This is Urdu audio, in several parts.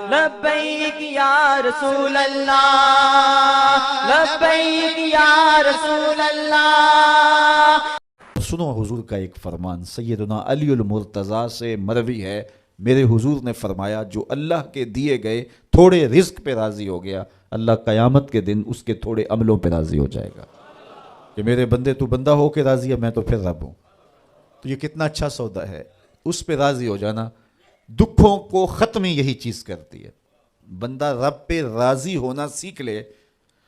لبیک یا رسول اللہ، لبیک یا رسول اللہ۔ سنو حضور کا ایک فرمان سیدنا علی المرتضیٰ سے مروی ہے، میرے حضور نے فرمایا جو اللہ کے دیے گئے تھوڑے رزق پہ راضی ہو گیا، اللہ قیامت کے دن اس کے تھوڑے عملوں پہ راضی ہو جائے گا کہ میرے بندے تو بندہ ہو کے راضی ہے، میں تو پھر رب ہوں۔ تو یہ کتنا اچھا سودا ہے، اس پہ راضی ہو جانا۔ دکھوں کو ختم یہی چیز کرتی ہے۔ بندہ رب پہ راضی ہونا سیکھ لے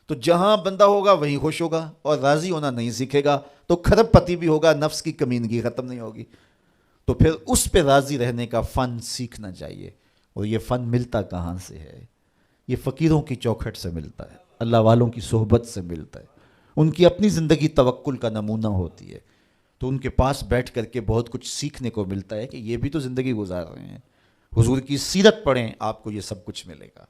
تو جہاں بندہ ہوگا وہیں خوش ہوگا، اور راضی ہونا نہیں سیکھے گا تو کھرب پتی بھی ہوگا، نفس کی کمینگی ختم نہیں ہوگی۔ تو پھر اس پہ راضی رہنے کا فن سیکھنا چاہیے، اور یہ فن ملتا کہاں سے ہے؟ یہ فقیروں کی چوکھٹ سے ملتا ہے، اللہ والوں کی صحبت سے ملتا ہے، ان کی اپنی زندگی توکل کا نمونہ ہوتی ہے، تو ان کے پاس بیٹھ کر کے بہت کچھ سیکھنے کو ملتا ہے کہ یہ بھی تو زندگی گزار رہے ہیں۔ حضور کی سیرت پڑھیں، آپ کو یہ سب کچھ ملے گا۔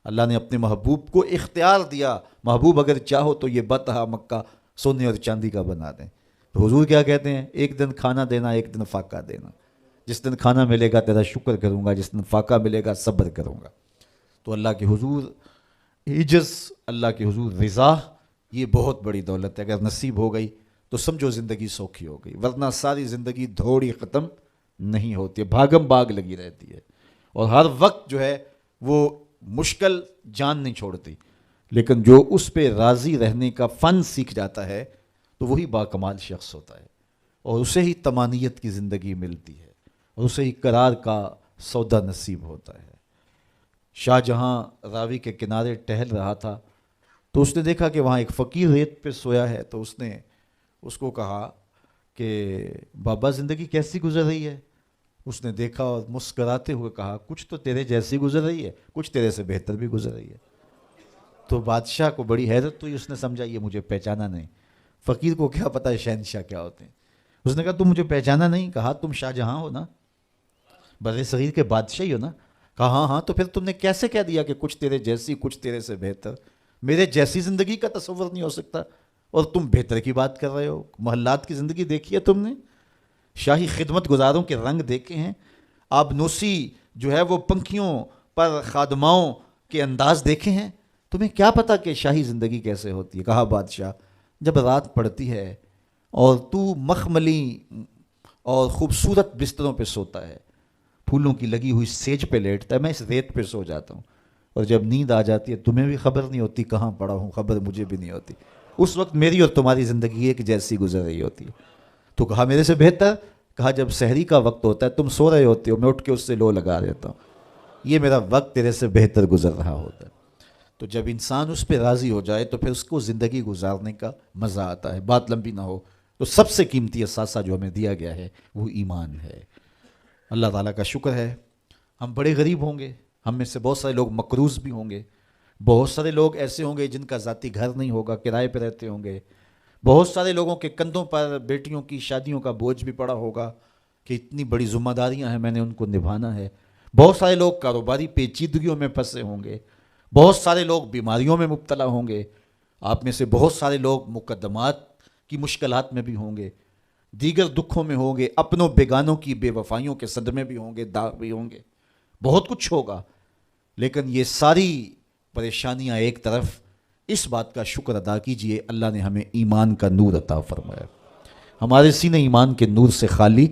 اللہ نے اپنے محبوب کو اختیار دیا، محبوب اگر چاہو تو یہ بطحہ مکہ سونے اور چاندی کا بنا دیں۔ تو حضور کیا کہتے ہیں؟ ایک دن کھانا دینا، ایک دن فاقہ دینا۔ جس دن کھانا ملے گا تیرا شکر کروں گا، جس دن فاقہ ملے گا صبر کروں گا۔ تو اللہ کے حضور عجز، اللہ کے حضور رضا، یہ بہت بڑی دولت ہے۔ اگر نصیب ہو گئی تو سمجھو زندگی سوکھی ہو گئی، ورنہ ساری زندگی دھوڑی ختم نہیں ہوتی ہے، بھاگم باغ لگی رہتی ہے، اور ہر وقت جو ہے وہ مشکل جان نہیں چھوڑتی۔ لیکن جو اس پہ راضی رہنے کا فن سیکھ جاتا ہے تو وہی باکمال شخص ہوتا ہے، اور اسے ہی طمانیت کی زندگی ملتی ہے، اور اسے ہی قرار کا سودا نصیب ہوتا ہے۔ شاہ جہاں راوی کے کنارے ٹہل رہا تھا تو اس نے دیکھا کہ وہاں ایک فقیر ریت پہ سویا ہے، تو اس نے اس کو کہا کہ بابا زندگی کیسی گزر رہی ہے؟ اس نے دیکھا اور مسکراتے ہوئے کہا کچھ تو تیرے جیسی گزر رہی ہے، کچھ تیرے سے بہتر بھی گزر رہی ہے۔ تو بادشاہ کو بڑی حیرت ہوئی، اس نے سمجھا یہ مجھے پہچانا نہیں۔ فقیر کو کیا پتہ ہے شہنشاہ کیا ہوتے ہیں۔ اس نے کہا تم مجھے پہچانا نہیں؟ کہا تم شاہ جہاں ہو نا، بر صغیر کے بادشاہ ہی ہو نا؟ کہا ہاں ہاں۔ تو پھر تم نے کیسے کہہ دیا کہ کچھ تیرے جیسی کچھ تیرے سے بہتر؟ میرے جیسی زندگی کا تصور نہیں ہو سکتا، اور تم بہتر کی بات کر رہے ہو۔ محلات کی زندگی دیکھی ہے تم نے؟ شاہی خدمت گزاروں کے رنگ دیکھے ہیں؟ آبنوسی جو ہے وہ پنکھیوں پر خادماؤں کے انداز دیکھے ہیں؟ تمہیں کیا پتا کہ شاہی زندگی کیسے ہوتی ہے؟ کہا بادشاہ جب رات پڑتی ہے اور تو مخملی اور خوبصورت بستروں پہ سوتا ہے، پھولوں کی لگی ہوئی سیج پہ لیٹتا ہے، میں اس ریت پہ سو جاتا ہوں، اور جب نیند آ جاتی ہے تمہیں بھی خبر نہیں ہوتی کہاں پڑا ہوں، خبر مجھے بھی نہیں ہوتی۔ اس وقت میری اور تمہاری زندگی ایک جیسی گزر رہی ہوتی ہے۔ تو کہا میرے سے بہتر؟ کہا جب سحری کا وقت ہوتا ہے تم سو رہے ہوتے ہو، میں اٹھ کے اس سے لو لگا دیتا ہوں، یہ میرا وقت تیرے سے بہتر گزر رہا ہوتا ہے۔ تو جب انسان اس پہ راضی ہو جائے تو پھر اس کو زندگی گزارنے کا مزہ آتا ہے۔ بات لمبی نہ ہو تو سب سے قیمتی اثاثہ جو ہمیں دیا گیا ہے وہ ایمان ہے۔ اللہ تعالیٰ کا شکر ہے، ہم بڑے غریب ہوں گے، ہم میں سے بہت سارے لوگ مقروض بھی ہوں گے، بہت سارے لوگ ایسے ہوں گے جن کا ذاتی گھر نہیں ہوگا، کرائے پہ رہتے ہوں گے، بہت سارے لوگوں کے کندھوں پر بیٹیوں کی شادیوں کا بوجھ بھی پڑا ہوگا کہ اتنی بڑی ذمہ داریاں ہیں، میں نے ان کو نبھانا ہے۔ بہت سارے لوگ کاروباری پیچیدگیوں میں پھنسے ہوں گے، بہت سارے لوگ بیماریوں میں مبتلا ہوں گے، آپ میں سے بہت سارے لوگ مقدمات کی مشکلات میں بھی ہوں گے، دیگر دکھوں میں ہوں گے، اپنوں بیگانوں کی بے وفائیوں کے صدمے بھی ہوں گے، داغ بھی ہوں گے، بہت کچھ ہوگا۔ لیکن یہ ساری پریشانیاں ایک طرف، اس بات کا شکر ادا کیجئے اللہ نے ہمیں ایمان کا نور عطا فرمایا، ہمارے سینے ایمان کے نور سے خالی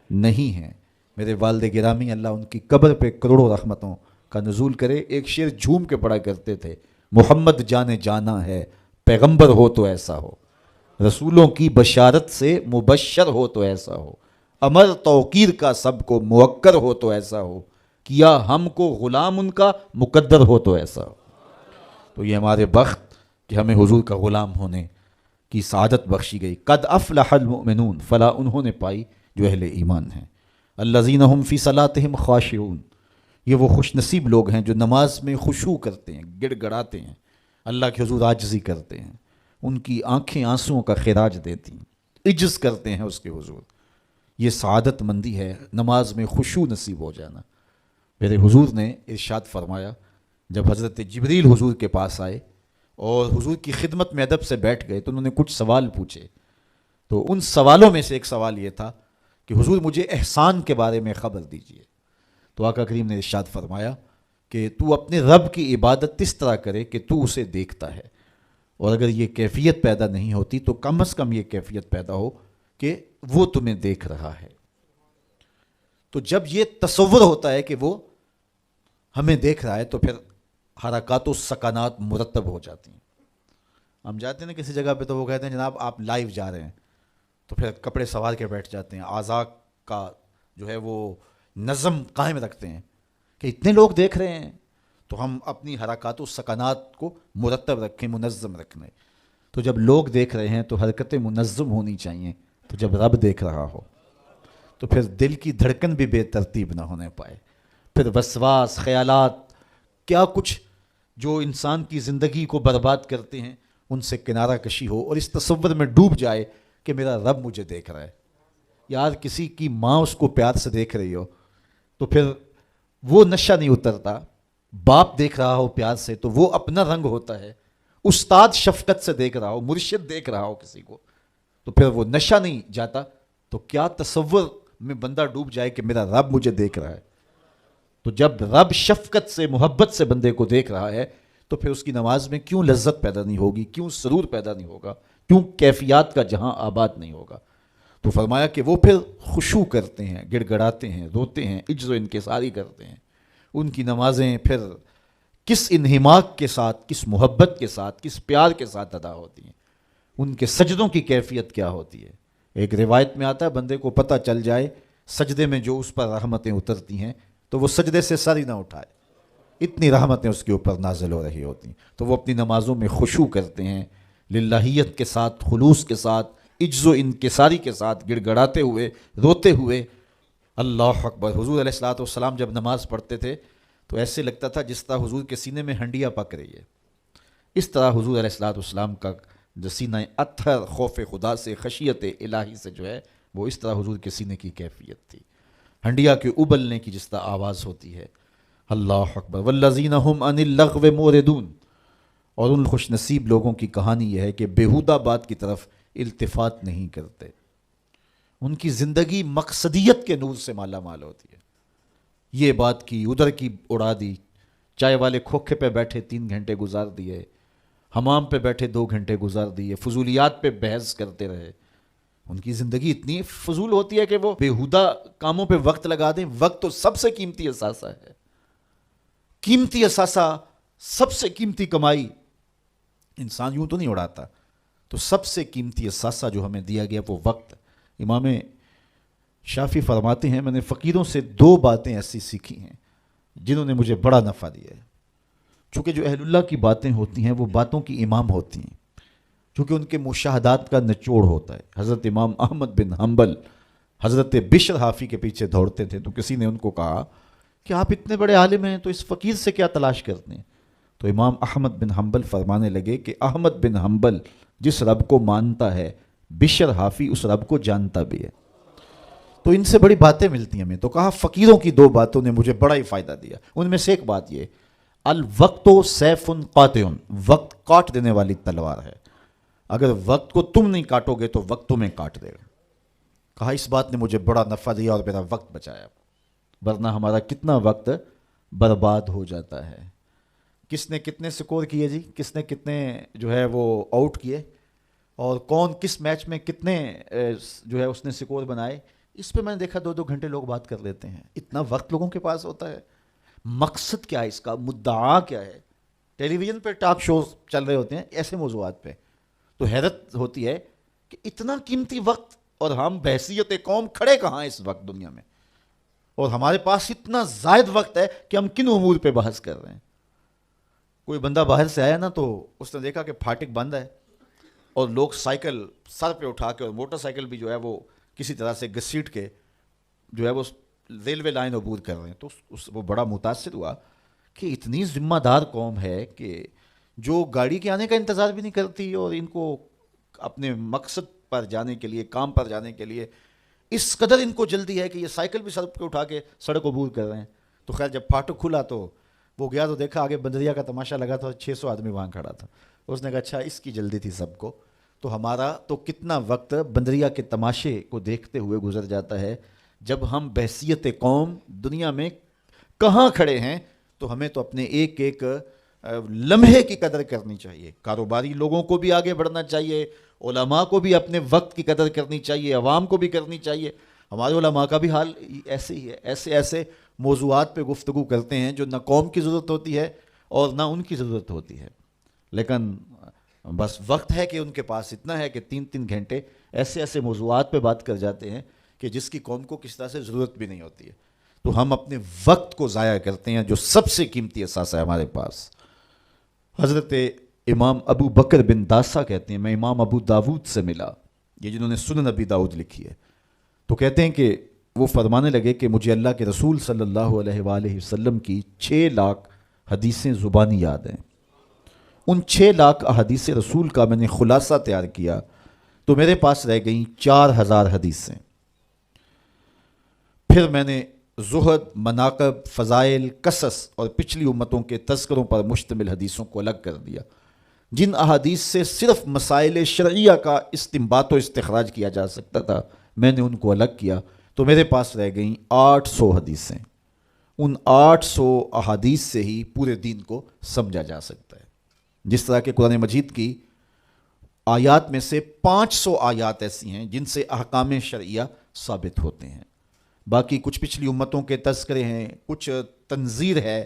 نہیں ہیں۔ میرے والد گرامی اللہ ان کی قبر پہ کروڑوں رحمتوں کا نزول کرے، ایک شعر جھوم کے پڑھا کرتے تھے، محمد جانے جانا ہے پیغمبر ہو تو ایسا ہو، رسولوں کی بشارت سے مبشر ہو تو ایسا ہو، امر توقیر کا سب کو موکر ہو تو ایسا ہو، کیا ہم کو غلام ان کا مقدر ہو تو ایسا ہو۔ تو یہ ہمارے بخت کہ ہمیں حضور کا غلام ہونے کی سعادت بخشی گئی۔ قد افلح المؤمنون، فلاح انہوں نے پائی جو اہل ایمان ہیں۔ الذین هم فی صلاتہم خاشعون، یہ وہ خوش نصیب لوگ ہیں جو نماز میں خشوع کرتے ہیں، گڑ گڑاتے ہیں، اللہ کے حضور عاجزی کرتے ہیں، ان کی آنکھیں آنسوؤں کا خراج دیتی ہیں، عجز کرتے ہیں اس کے حضور۔ یہ سعادت مندی ہے، نماز میں خشوع نصیب ہو جانا۔ میرے حضور نے ارشاد فرمایا، جب حضرت جبریل حضور کے پاس آئے اور حضور کی خدمت میں ادب سے بیٹھ گئے تو انہوں نے کچھ سوال پوچھے، تو ان سوالوں میں سے ایک سوال یہ تھا کہ حضور مجھے احسان کے بارے میں خبر دیجیے۔ تو آقا کریم نے ارشاد فرمایا کہ تو اپنے رب کی عبادت اس طرح کرے کہ تو اسے دیکھتا ہے، اور اگر یہ کیفیت پیدا نہیں ہوتی تو کم از کم یہ کیفیت پیدا ہو کہ وہ تمہیں دیکھ رہا ہے۔ تو جب یہ تصور ہوتا ہے کہ وہ ہمیں دیکھ رہا ہے تو پھر حرکات و سکنات مرتب ہو جاتی ہیں۔ ہم جاتے ہیں نا کسی جگہ پہ تو وہ کہتے ہیں جناب آپ لائیو جا رہے ہیں، تو پھر کپڑے سوار کے بیٹھ جاتے ہیں، اعضاء کا جو ہے وہ نظم قائم رکھتے ہیں کہ اتنے لوگ دیکھ رہے ہیں تو ہم اپنی حرکات و سکنات کو مرتب رکھیں، منظم رکھیں۔ تو جب لوگ دیکھ رہے ہیں تو حرکتیں منظم ہونی چاہیے، تو جب رب دیکھ رہا ہو تو پھر دل کی دھڑکن بھی بے ترتیب نہ ہونے پائے، پھر وسواس، خیالات، کیا کچھ جو انسان کی زندگی کو برباد کرتے ہیں ان سے کنارہ کشی ہو، اور اس تصور میں ڈوب جائے کہ میرا رب مجھے دیکھ رہا ہے۔ یار کسی کی ماں اس کو پیار سے دیکھ رہی ہو تو پھر وہ نشہ نہیں اترتا، باپ دیکھ رہا ہو پیار سے تو وہ اپنا رنگ ہوتا ہے، استاد شفقت سے دیکھ رہا ہو، مرشد دیکھ رہا ہو کسی کو تو پھر وہ نشہ نہیں جاتا، تو کیا تصور میں بندہ ڈوب جائے کہ میرا رب مجھے دیکھ رہا ہے۔ تو جب رب شفقت سے، محبت سے بندے کو دیکھ رہا ہے تو پھر اس کی نماز میں کیوں لذت پیدا نہیں ہوگی، کیوں سرور پیدا نہیں ہوگا، کیوں کیفیات کا جہاں آباد نہیں ہوگا۔ تو فرمایا کہ وہ پھر خشوع کرتے ہیں، گڑ گڑاتے ہیں، روتے ہیں، عجز و انکساری کرتے ہیں۔ ان کی نمازیں پھر کس انہماک کے ساتھ، کس محبت کے ساتھ، کس پیار کے ساتھ ادا ہوتی ہیں، ان کے سجدوں کی کیفیت کیا ہوتی ہے۔ ایک روایت میں آتا ہے بندے کو پتہ چل جائے سجدے میں جو اس پر رحمتیں اترتی ہیں تو وہ سجدے سے سر ہی نہ اٹھائے، اتنی رحمتیں اس کے اوپر نازل ہو رہی ہوتی ہیں۔ تو وہ اپنی نمازوں میں خشوع کرتے ہیں، للہیت کے ساتھ، خلوص کے ساتھ، عجز و انکساری کے ساتھ، گڑ گڑاتے ہوئے، روتے ہوئے۔ اللہ اکبر۔ حضور علیہ الصلوۃ والسلام جب نماز پڑھتے تھے تو ایسے لگتا تھا جس طرح حضور کے سینے میں ہنڈیا پک رہی ہے، اس طرح حضور علیہ الصلوۃ والسلام کا جو سینہ اطہر خوف خدا سے، خشیت الہی سے جو ہے وہ اس طرح حضور کے سینے کی کیفیت تھی، ہنڈیا کے ابلنے کی جس طرح آواز ہوتی ہے۔ اللہ اکبر۔ والذین هم عن اللغو معرضون۔ اور ان خوش نصیب لوگوں کی کہانی یہ ہے کہ بیہودہ بات کی طرف التفات نہیں کرتے، ان کی زندگی مقصدیت کے نور سے مالا مال ہوتی ہے۔ یہ بات کی، ادھر کی اڑا دی، چائے والے کھوکھے پہ بیٹھے 3 گھنٹے گزار دیے، حمام پہ بیٹھے 2 گھنٹے گزار دیے، فضولیات پہ بحث کرتے رہے۔ ان کی زندگی اتنی فضول ہوتی ہے کہ وہ بیہودہ کاموں پہ وقت لگا دیں۔ وقت تو سب سے قیمتی اثاثہ ہے، قیمتی اثاثہ، سب سے قیمتی کمائی۔ انسان یوں تو نہیں اڑاتا، تو سب سے قیمتی اثاثہ جو ہمیں دیا گیا وہ وقت۔ امام شافعی فرماتے ہیں میں نے فقیروں سے 2 باتیں ایسی سیکھی ہیں جنہوں نے مجھے بڑا نفع دیا ہے۔ چونکہ جو اہل اللہ کی باتیں ہوتی ہیں وہ باتوں کی امام ہوتی ہیں، چونکہ ان کے مشاہدات کا نچوڑ ہوتا ہے۔ حضرت امام احمد بن حنبل حضرت بشر حافی کے پیچھے دوڑتے تھے، تو کسی نے ان کو کہا کہ آپ اتنے بڑے عالم ہیں تو اس فقیر سے کیا تلاش کرتے ہیں؟ تو امام احمد بن حنبل فرمانے لگے کہ احمد بن حنبل جس رب کو مانتا ہے، بشر حافی اس رب کو جانتا بھی ہے، تو ان سے بڑی باتیں ملتی ہیں ہمیں۔ تو کہا فقیروں کی 2 باتوں نے مجھے بڑا ہی فائدہ دیا، ان میں سے ایک بات یہ، الوقت سیف قاطع، وقت کاٹ دینے والی تلوار ہے، اگر وقت کو تم نہیں کاٹو گے تو وقت تمہیں کاٹ دے گا۔ کہا اس بات نے مجھے بڑا نفع دیا اور میرا وقت بچایا، ورنہ ہمارا کتنا وقت برباد ہو جاتا ہے۔ کس نے کتنے سکور کیے جی، کس نے کتنے جو ہے وہ آؤٹ کیے، اور کون کس میچ میں کتنے جو ہے اس نے سکور بنائے، اس پہ میں نے دیکھا 2 گھنٹے لوگ بات کر لیتے ہیں۔ اتنا وقت لوگوں کے پاس ہوتا ہے، مقصد کیا ہے اس کا، مدعا کیا ہے؟ ٹیلی ویژن پہ ٹاک شوز چل رہے ہوتے ہیں ایسے موضوعات پہ، تو حیرت ہوتی ہے کہ اتنا قیمتی وقت اور ہم بحیثیت قوم کھڑے کہاں ہیں اس وقت دنیا میں، اور ہمارے پاس اتنا زائد وقت ہے کہ ہم کن امور پہ بحث کر رہے ہیں۔ کوئی بندہ باہر سے آیا نا تو اس نے دیکھا کہ پھاٹک بند ہے اور لوگ سائیکل سر پہ اٹھا کے، اور موٹر سائیکل بھی جو ہے وہ کسی طرح سے گھسیٹ کے جو ہے وہ ریلوے لائن عبور کر رہے ہیں، تو وہ بڑا متاثر ہوا کہ اتنی ذمہ دار قوم ہے کہ جو گاڑی کے آنے کا انتظار بھی نہیں کرتی، اور ان کو اپنے مقصد پر جانے کے لیے، کام پر جانے کے لیے اس قدر ان کو جلدی ہے کہ یہ سائیکل بھی سر پہ اٹھا کے سڑک عبور کر رہے ہیں۔ تو خیر جب پھاٹک کھلا تو وہ گیا تو دیکھا آگے بندریا کا تماشا لگا تھا، 600 آدمی وہاں کھڑا تھا۔ اس نے کہا اچھا اس کی جلدی تھی سب کو۔ تو ہمارا تو کتنا وقت بندریا کے تماشے کو دیکھتے ہوئے گزر جاتا ہے، جب ہم بحیثیت قوم دنیا میں کہاں کھڑے ہیں تو ہمیں تو اپنے ایک ایک لمحے کی قدر کرنی چاہیے. کاروباری لوگوں کو بھی آگے بڑھنا چاہیے, علماء کو بھی اپنے وقت کی قدر کرنی چاہیے, عوام کو بھی کرنی چاہیے. ہمارے علماء کا بھی حال ایسے ہی ہے, ایسے موضوعات پہ گفتگو کرتے ہیں جو نہ قوم کی ضرورت ہوتی ہے اور نہ ان کی ضرورت ہوتی ہے, لیکن بس وقت ہے کہ ان کے پاس اتنا ہے کہ 3 گھنٹے ایسے موضوعات پہ بات کر جاتے ہیں کہ جس کی قوم کو کس طرح سے ضرورت بھی نہیں ہوتی ہے. تو ہم اپنے وقت کو ضائع کرتے ہیں جو سب سے قیمتی اثاثہ ہے ہمارے پاس. حضرت امام ابو بکر بن داسا کہتے ہیں, میں امام ابو داود سے ملا, یہ جنہوں نے سنن ابی داؤد لکھی ہے, تو کہتے ہیں کہ وہ فرمانے لگے کہ مجھے اللہ کے رسول صلی اللہ علیہ وآلہ وسلم کی 6 لاکھ حدیثیں زبانی یاد ہیں. ان 6 لاکھ احادیث رسول کا میں نے خلاصہ تیار کیا تو میرے پاس رہ گئیں 4000 حدیثیں. پھر میں نے زہد, مناقب, فضائل, قصص اور پچھلی امتوں کے تذکروں پر مشتمل حدیثوں کو الگ کر دیا. جن احادیث سے صرف مسائل شرعیہ کا استنباط و استخراج کیا جا سکتا تھا میں نے ان کو الگ کیا تو میرے پاس رہ گئیں 800 حدیثیں. ان 800 احادیث سے ہی پورے دین کو سمجھا جا سکتا ہے. جس طرح کہ قرآن مجید کی آیات میں سے 500 آیات ایسی ہیں جن سے احکام شرعیہ ثابت ہوتے ہیں. باقی کچھ پچھلی امتوں کے تذکرے ہیں, کچھ تنذیر ہے,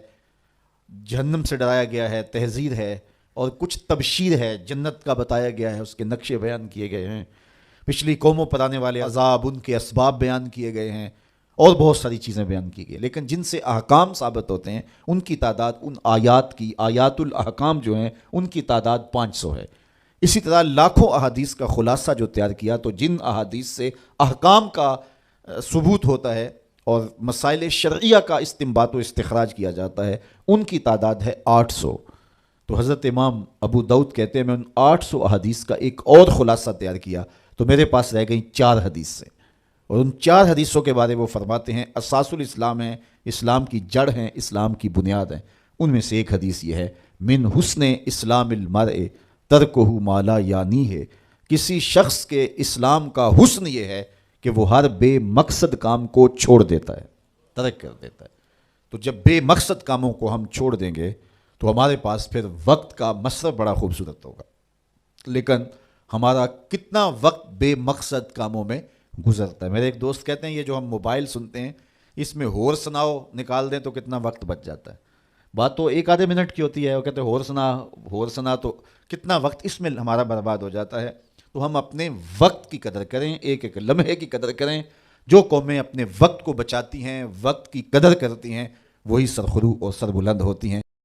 جہنم سے ڈرایا گیا ہے, تحذیر ہے, اور کچھ تبشیر ہے, جنت کا بتایا گیا ہے, اس کے نقشے بیان کیے گئے ہیں, پچھلی قوموں پر آنے والے عذاب, ان کے اسباب بیان کیے گئے ہیں, اور بہت ساری چیزیں بیان کی گئی. لیکن جن سے احکام ثابت ہوتے ہیں ان کی تعداد, ان آیات کی, آیات الاحکام جو ہیں ان کی تعداد 500 ہے. اسی طرح لاکھوں احادیث کا خلاصہ جو تیار کیا تو جن احادیث سے احکام کا ثبوت ہوتا ہے اور مسائل شرعیہ کا استنباط و استخراج کیا جاتا ہے ان کی تعداد ہے 800. تو حضرت امام ابو داؤد کہتے ہیں میں ان 800 احادیث کا ایک اور خلاصہ تیار کیا تو میرے پاس رہ گئیں 4 حدیثیں. اور ان 4 حدیثوں کے بارے وہ فرماتے ہیں اساس الاسلام ہیں, اسلام کی جڑ ہیں, اسلام کی بنیاد ہیں. ان میں سے ایک حدیث یہ ہے, من حسن اسلام المرء ترکہ ما لا یعنی ہے, کسی شخص کے اسلام کا حسن یہ ہے کہ وہ ہر بے مقصد کام کو چھوڑ دیتا ہے, ترک کر دیتا ہے. تو جب بے مقصد کاموں کو ہم چھوڑ دیں گے تو ہمارے پاس پھر وقت کا مصرف بڑا خوبصورت ہوگا. لیکن ہمارا کتنا وقت بے مقصد کاموں میں گزرتا ہے. میرے ایک دوست کہتے ہیں یہ جو ہم موبائل سنتے ہیں اس میں ہور سناؤ نکال دیں تو کتنا وقت بچ جاتا ہے. بات تو 1 آدھے منٹ کی ہوتی ہے, وہ کہتے ہیں ہور سنا تو کتنا وقت اس میں ہمارا برباد ہو جاتا ہے. تو ہم اپنے وقت کی قدر کریں, ایک ایک لمحے کی قدر کریں. جو قومیں اپنے وقت کو بچاتی ہیں, وقت کی قدر کرتی ہیں, وہی سرخرو اور سربلند ہوتی ہیں.